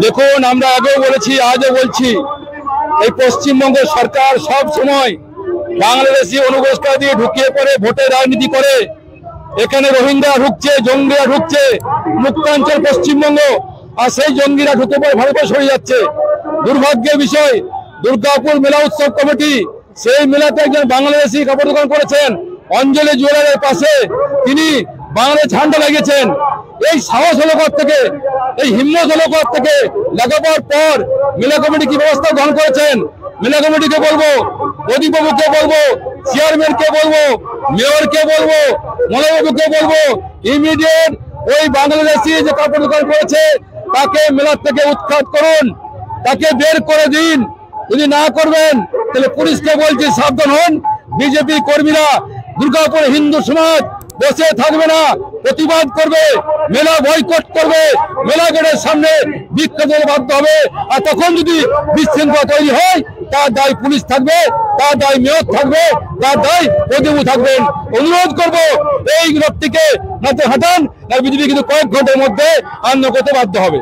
দেখুন, আমরা আগেও বলেছি, আজও বলছি, এই পশ্চিমবঙ্গ সরকার সব সময় বাংলাদেশি অনুপ্রবেশকারী দিয়ে ঢুকিয়ে পড়ে ভোটের রাজনীতি করে। এখানে রোহিঙ্গা ঢুকছে, জঙ্গিরা ঢুকছে মুক্তাঞ্চল পশ্চিমবঙ্গ, আর সেই জঙ্গিরা ঢুকে পড়ে ভারতবর্ষ হয়ে যাচ্ছে। দুর্ভাগ্যের বিষয়, দুর্গাপুর মেলা উৎসব কমিটি সেই মেলাতে একজন বাংলাদেশি কাপড় দোকান করেছেন অঞ্জলি জুয়েলারের পাশে, তিনি বাংলাদেশ ঝান্ডা লাগিয়েছেন। এই সাহস হলো কোথা থেকে, এই হিম্মত হলো কোথা থেকে? লাগাবার পর মেলা কমিটি কি ব্যবস্থা গ্রহণ করেছেন? মেলা কমিটিকে বলবো, প্রদীপবাবুকে বলবো, চেয়ারম্যানকে বলবো, মেয়রকে বলবো, মলয়বাবুকে বলবো, ইমিডিয়েট ওই বাংলাদেশি যে কাপড় দোকান করেছে তাকে মেলা থেকে উৎখাত করুন, তাকে বের করে দিন। যদি না করবেন তাহলে পুলিশকে বলছি সাবধান হন। বিজেপি কর্মীরা, দুর্গাপুর হিন্দু সমাজ বসে থাকবে না, প্রতিবাদ করবে, মেলা বয়কট করবে, মেলা গেটের সামনে বিক্ষোভ বাধ্য হবে। আর তখন যদি বিশৃঙ্খলা তৈরি হয় তার দায় পুলিশ থাকবে, তার দায় মেয়র থাকবে, তার দায় প্রদীপবাবু থাকবেন। অনুরোধ করবো এই লোকটিকে না তো হাঁটান, না বিজেপি কিন্তু কয়েক ঘন্টার মধ্যে আন্দোলন করতে বাধ্য হবে।